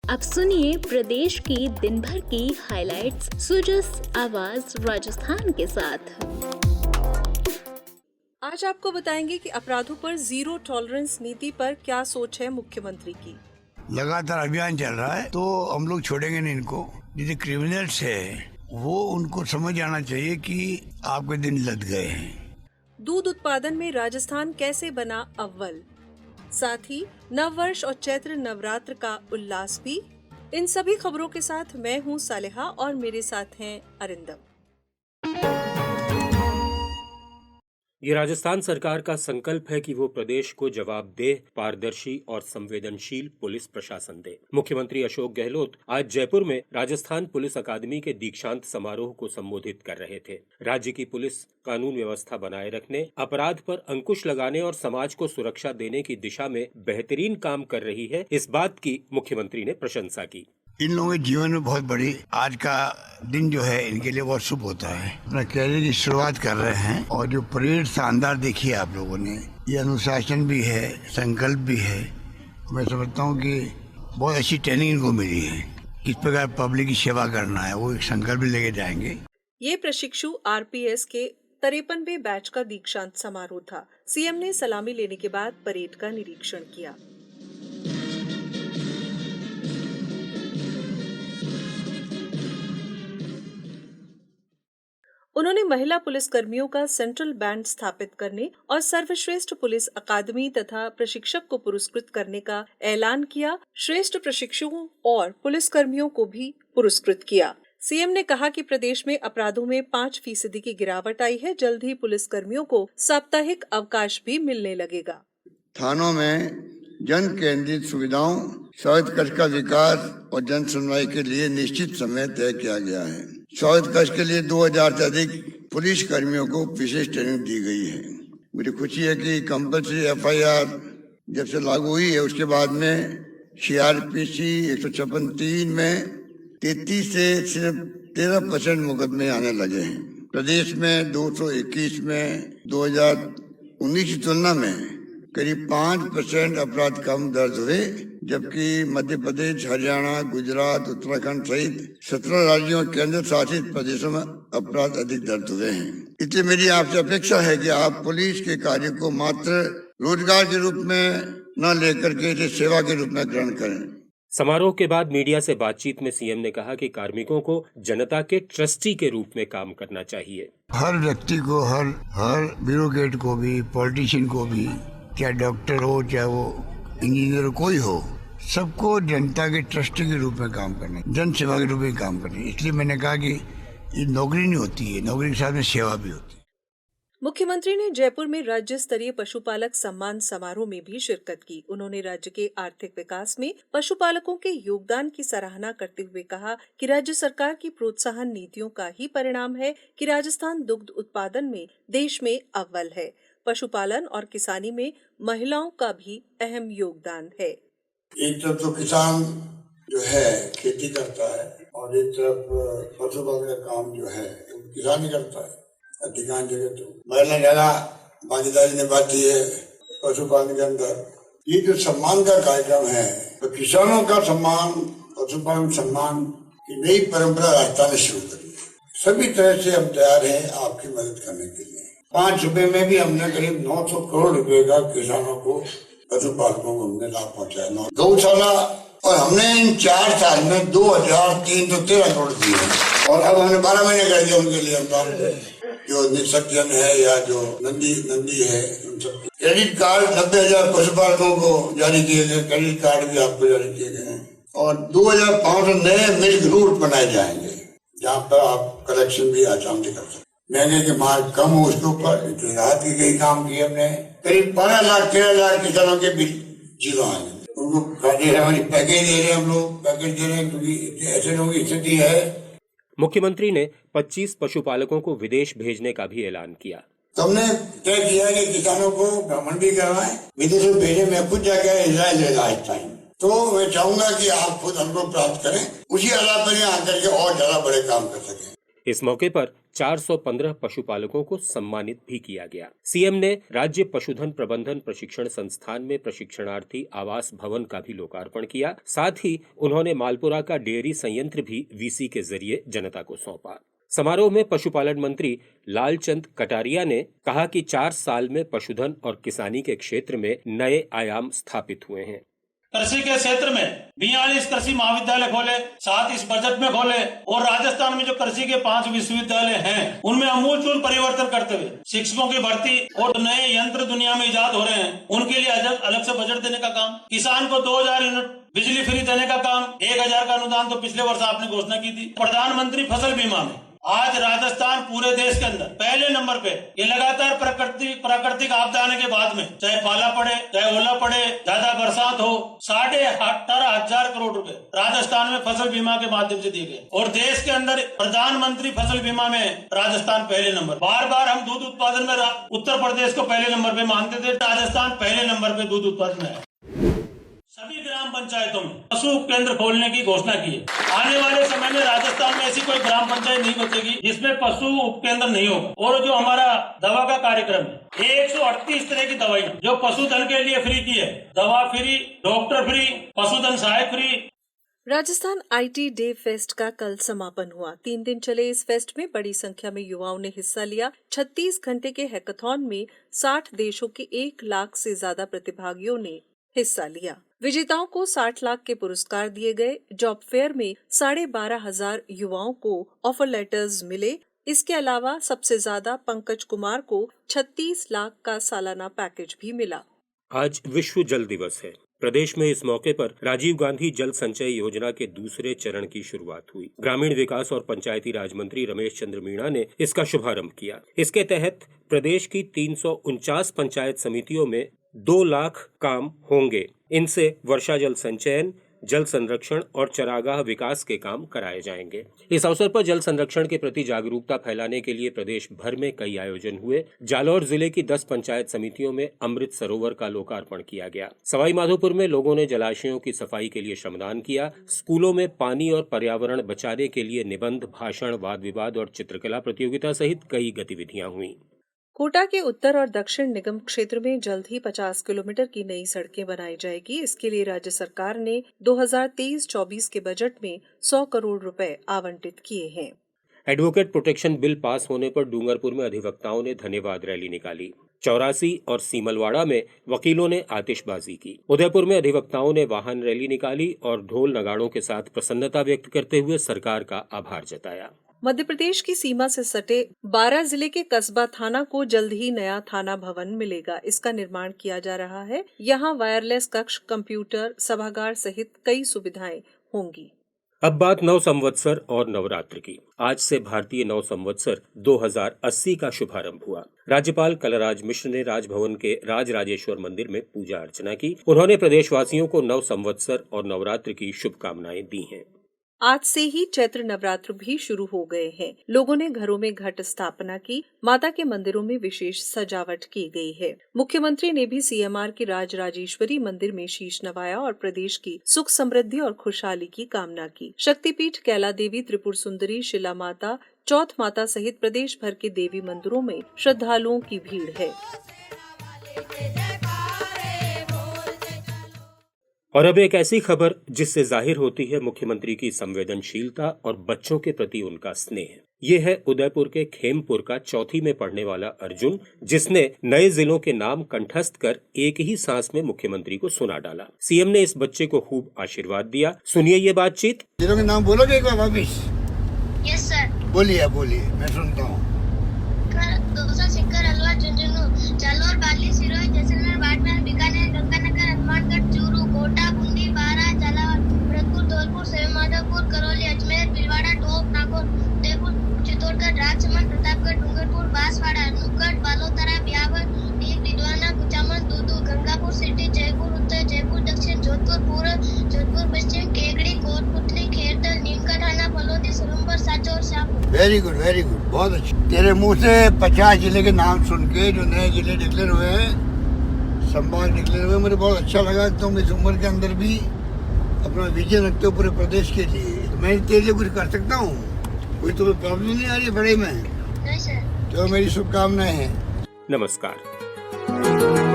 अब सुनिए प्रदेश की दिन भर की हाइलाइट्स सुजस आवाज राजस्थान के साथ। आज आपको बताएंगे कि अपराधों पर जीरो टॉलरेंस नीति पर क्या सोच है मुख्यमंत्री की। लगातार अभियान चल रहा है तो हम लोग छोड़ेंगे नहीं इनको। जो क्रिमिनल्स है वो उनको समझ आना चाहिए कि आपके दिन लग गए हैं। दूध उत्पादन में राजस्थान कैसे बना अव्वल, साथ ही नववर्ष और चैत्र नवरात्र का उल्लास भी। इन सभी खबरों के साथ मैं हूं सालेहा और मेरे साथ हैं अरिंदम। ये राजस्थान सरकार का संकल्प है कि वो प्रदेश को जवाबदेह, पारदर्शी और संवेदनशील पुलिस प्रशासन दे। मुख्यमंत्री अशोक गहलोत आज जयपुर में राजस्थान पुलिस अकादमी के दीक्षांत समारोह को संबोधित कर रहे थे। राज्य की पुलिस कानून व्यवस्था बनाए रखने, अपराध पर अंकुश लगाने और समाज को सुरक्षा देने की दिशा में बेहतरीन काम कर रही है, इस बात की मुख्यमंत्री ने प्रशंसा की। इन लोगों के जीवन में बहुत बड़ी आज का दिन जो है इनके लिए बहुत शुभ होता है। अपना कैरियर की शुरुआत कर रहे हैं और जो परेड शानदार देखी है आप लोगों ने, ये अनुशासन भी है, संकल्प भी है। मैं समझता हूँ कि बहुत अच्छी ट्रेनिंग इनको मिली है, किस प्रकार पब्लिक की सेवा करना है, वो एक संकल्प भी लेके जाएंगे। ये प्रशिक्षु आरपीएस के 53वें बैच का दीक्षांत समारोह था। सीएम ने सलामी लेने के बाद परेड का निरीक्षण किया। उन्होंने महिला पुलिसकर्मियों का सेंट्रल बैंड स्थापित करने और सर्वश्रेष्ठ पुलिस अकादमी तथा प्रशिक्षक को पुरस्कृत करने का ऐलान किया। श्रेष्ठ प्रशिक्षुओं और पुलिसकर्मियों को भी पुरस्कृत किया। सीएम ने कहा कि प्रदेश में अपराधों में 5% की गिरावट आई है। जल्द ही पुलिसकर्मियों को साप्ताहिक अवकाश भी मिलने लगेगा। थानों में जन केंद्रित सुविधाओं, स्वायत्त कक्ष का विकास और जन सुनवाई के लिए निश्चित समय तय किया गया है। स्वायत्त कक्ष के लिए 2000 से अधिक पुलिस कर्मियों को विशेष ट्रेनिंग दी गई है। मुझे खुशी है कि कंपल्सरी एफआईआर जब से लागू हुई है उसके बाद में सीआरपीसी 156(3) में 33 से सिर्फ 13% मुकदमे आने लगे हैं। प्रदेश में 221 में 2019 की तुलना में करीब 5% अपराध कम दर्ज हुए, जबकि मध्य प्रदेश, हरियाणा, गुजरात, उत्तराखंड सहित 17 राज्यों और केंद्र शासित प्रदेशों में अपराध अधिक दर्ज हुए हैं। इसलिए मेरी आपसे अपेक्षा है कि आप पुलिस के कार्य को मात्र रोजगार के रूप में न लेकर के इसे सेवा के रूप में ग्रहण करें। समारोह के बाद मीडिया से बातचीत में सीएम ने कहा कि कार्मिकों को जनता के ट्रस्टी के रूप में काम करना चाहिए। हर व्यक्ति को, हर ब्यूरोक्रेट को भी, पॉलिटिशियन को भी, चाहे डॉक्टर हो चाहे वो इंजीनियर कोई हो, सबको जनता के ट्रस्टी के रूप में काम करना, जन सेवा के रूप में काम करना। इसलिए मैंने कहा कि ये नौकरी नहीं होती है, नौकरी के साथ में सेवा भी होती है। मुख्यमंत्री ने जयपुर में राज्य स्तरीय पशुपालक सम्मान समारोह में भी शिरकत की। उन्होंने राज्य के आर्थिक विकास में पशुपालकों के योगदान की सराहना करते हुए कहा कि राज्य सरकार की प्रोत्साहन नीतियों का ही परिणाम है कि राजस्थान दुग्ध उत्पादन में देश में अव्वल है। पशुपालन और किसानी में महिलाओं का भी अहम योगदान है। एक तरफ तो किसान जो है खेती करता है और एक तरफ पशुपालन का काम जो है किसान ही करता है। अधिकांश जगह तो महिला ज्यादा भागीदारी निभाती है पशुपालन के अंदर। ये जो सम्मान का कार्यक्रम है तो किसानों का सम्मान, पशुपालन सम्मान की नई परंपरा राजस्थान ने शुरू करी है। सभी तरह से हम तैयार हैं आपकी मदद करने के लिए। 5 रुपए में भी हमने करीब 900 करोड़ रुपए का किसानों को, पशुपालकों को हमने लाभ पहुँचाया। गौशाला और हमने इन 4 साल में 2313 करोड़ दिए और अब हमने 12 महीने कर दिए उनके लिए। हम जो निसर्जन है या जो नंदी है, उन सब क्रेडिट कार्ड 90,000 पशुपालकों को जारी किए गए। क्रेडिट कार्ड भी आपको जारी किए गए हैं और 2500 नए मिल्क रूट बनाए जाएंगे जहाँ पर आप कलेक्शन भी आसान से कर सकते। महंगे के माल कम हो उसके ऊपर राहत की गई काम की हमने। करीब 12 लाख 13 लाख किसानों के बिल जीरो आएंगे। उनको हमारी पैकेज दे रहे हैं, हम लोग पैकेज दे रहे हैं क्योंकि ऐसे लोगों की स्थिति है। मुख्यमंत्री ने 25 पशुपालकों को विदेश भेजने का भी ऐलान किया। तो हमने तय किया कि किसानों को भ्रमण भी करवाएं, विदेश में भेजे। मैं खुद जाकर इजराइल रहेगा इस टाइम, तो मैं चाहूंगा कि आप खुद अनुभव प्राप्त करें, उसी आधार पर यहाँ आकर के और ज्यादा बड़े काम कर सकें। इस मौके पर 415 पशुपालकों को सम्मानित भी किया गया। सीएम ने राज्य पशुधन प्रबंधन प्रशिक्षण संस्थान में प्रशिक्षणार्थी आवास भवन का भी लोकार्पण किया। साथ ही उन्होंने मालपुरा का डेयरी संयंत्र भी वीसी के जरिए जनता को सौंपा। समारोह में पशुपालन मंत्री लालचंद कटारिया ने कहा कि 4 साल में पशुधन और किसानी के क्षेत्र में नए आयाम स्थापित हुए हैं। कृषि के क्षेत्र में 42 कृषि महाविद्यालय खोले, साथ इस बजट में खोले और राजस्थान में जो कृषि के 5 विश्वविद्यालय हैं उनमें अमूलचूल परिवर्तन करते हुए शिक्षकों की भर्ती और नए यंत्र दुनिया में इजाद हो रहे हैं, उनके लिए अलग से बजट देने का काम, किसान को 2000 यूनिट बिजली फ्री देने का काम, 1000 का अनुदान तो पिछले वर्ष आपने घोषणा की थी। प्रधानमंत्री फसल बीमा में आज राजस्थान पूरे देश के अंदर पहले नंबर पे। ये लगातार प्राकृतिक आपदा आने के बाद में चाहे पाला पड़े चाहे ओला पड़े, ज्यादा बरसात हो, 18,500 करोड़ रुपए राजस्थान में फसल बीमा के माध्यम से दिए गए और देश के अंदर प्रधानमंत्री फसल बीमा में राजस्थान पहले नंबर। बार बार हम दूध उत्पादन में उत्तर प्रदेश को पहले नंबर पे मानते थे, राजस्थान पहले नंबर पे दूध उत्पादन में है। सभी ग्राम पंचायतों में पशु केंद्र खोलने की घोषणा की है। आने वाले समय में राजस्थान में ऐसी कोई ग्राम पंचायत नहीं बचेगी जिसमें पशु उपकेंद्र नहीं होगा। और जो हमारा दवा का कार्यक्रम है, 138 तरह की दवाइयाँ जो पशुधन के लिए फ्री की है, दवा फ्री, डॉक्टर फ्री, पशुधन सहायक free. Rajasthan IT day fest का कल समापन हुआ। 3 दिन चले इस फेस्ट में बड़ी संख्या में युवाओं ने हिस्सा लिया। 36 घंटे के हैकाथॉन में 60 देशों के 1 लाख से ज्यादा प्रतिभागियों ने हिस्सा लिया। विजेताओं को 60 लाख के पुरस्कार दिए गए। जॉब फेयर में 12,500 युवाओं को ऑफर लेटर्स मिले। इसके अलावा सबसे ज्यादा पंकज कुमार को 36 लाख का सालाना पैकेज भी मिला। आज विश्व जल दिवस है। प्रदेश में इस मौके पर राजीव गांधी जल संचय योजना के दूसरे चरण की शुरुआत हुई। ग्रामीण विकास और पंचायती राज मंत्री रमेश चंद्र मीणा ने इसका शुभारंभ किया। इसके तहत प्रदेश की 349 पंचायत समितियों में 2 लाख काम होंगे। इनसे वर्षा जल संचयन, जल संरक्षण और चरागाह विकास के काम कराए जाएंगे। इस अवसर पर जल संरक्षण के प्रति जागरूकता फैलाने के लिए प्रदेश भर में कई आयोजन हुए। जालौर जिले की 10 पंचायत समितियों में अमृत सरोवर का लोकार्पण किया गया। सवाई माधोपुर में लोगों ने जलाशयों की सफाई के लिए श्रमदान किया। स्कूलों में पानी और पर्यावरण बचाने के लिए निबंध, भाषण, वाद विवाद और चित्रकला प्रतियोगिता सहित कई गतिविधियां हुई। कोटा के उत्तर और दक्षिण निगम क्षेत्र में जल्द ही 50 किलोमीटर की नई सड़कें बनाई जाएगी। इसके लिए राज्य सरकार ने 2023-24 के बजट में 100 करोड़ रुपए आवंटित किए हैं। एडवोकेट प्रोटेक्शन बिल पास होने पर डूंगरपुर में अधिवक्ताओं ने धन्यवाद रैली निकाली। 84 और सीमलवाड़ा में वकीलों ने आतिशबाजी की। उदयपुर में अधिवक्ताओं ने वाहन रैली निकाली और ढोल नगाड़ों के साथ प्रसन्नता व्यक्त करते हुए सरकार का आभार जताया। मध्य प्रदेश की सीमा से सटे 12 जिले के कस्बा थाना को जल्द ही नया थाना भवन मिलेगा। इसका निर्माण किया जा रहा है। यहाँ वायरलेस कक्ष, कंप्यूटर, सभागार सहित कई सुविधाएं होंगी। अब बात नव संवत्सर और नवरात्र की। आज से भारतीय नव संवत्सर 2080 का शुभारंभ हुआ। राज्यपाल कलराज मिश्र ने राजभवन के राजराजेश्वर मंदिर में पूजा अर्चना की। उन्होंने प्रदेशवासियों को नव संवत्सर और नवरात्र की शुभकामनाएं दी हैं। आज से ही चैत्र नवरात्र भी शुरू हो गए हैं। लोगों ने घरों में घट स्थापना की। माता के मंदिरों में विशेष सजावट की गई है। मुख्यमंत्री ने भी CMR की राजराजेश्वरी मंदिर में शीश नवाया और प्रदेश की सुख समृद्धि और खुशहाली की कामना की। शक्तिपीठ कैला देवी, त्रिपुर सुंदरी, शिला माता, चौथ माता सहित प्रदेश भर के देवी मंदिरों में श्रद्धालुओं की भीड़ है। और अब एक ऐसी खबर जिससे जाहिर होती है मुख्यमंत्री की संवेदनशीलता और बच्चों के प्रति उनका स्नेह। ये है उदयपुर के खेमपुर का 4वीं में पढ़ने वाला अर्जुन, जिसने नए जिलों के नाम कंठस्थ कर एक ही सांस में मुख्यमंत्री को सुना डाला। सीएम ने इस बच्चे को खूब आशीर्वाद दिया। सुनिए ये बातचीत। जिलों के नाम बोलोगे एक बार वापिस? Yes sir. बोलिए मैं सुनता हूँ। दौसा, सिक्कर, अलवर, झुंझुनू, जालौर, बाली, सिरोही, जैसलमेर, बाड़मेर, बीकानेर, गंगानगर, हनुमानगढ़, चूरू, कोटा, बूंदी, बारा, झालावाड़, भरतपुर, धौलपुर, सवाईमाधोपुर, करौली, अजमेर, भीलवाड़ा, टोंक, नागौर, उदयपुर, चित्तौड़गढ़, राजसमंद, प्रतापगढ़, डूंगरपुर, बांसवाड़ा, अनूपगढ़, बालोतरा, ब्यावर, डीग, डिडवाना, कुचामन, दूदू, गंगापुर सिटी, जयपुर उत्तर, जयपुर दक्षिण, जोधपुर पूर्व, जोधपुर पश्चिम, केकड़ी, कोटपुतली, खेरतल, नीमकाठाना, फलोदी, सुरंबर, साचौर और शाहपुर। वेरी गुड, बहुत अच्छा। तेरे मुंह से 50 जिले के नाम सुन के जो नए जिले डिक्लेयर हुए हैं, संभाग डिक्लेयर हुए, मुझे बहुत अच्छा लगा। तुम इस उम्र के अंदर भी अपना विजन रखते हो पूरे प्रदेश के लिए। मैं तेरे लिए कुछ कर सकता हूँ? कोई तो प्रॉब्लम नहीं आ रही पढ़ाई में? नहीं सर। तो मेरी शुभकामनाएं हैं। नमस्कार।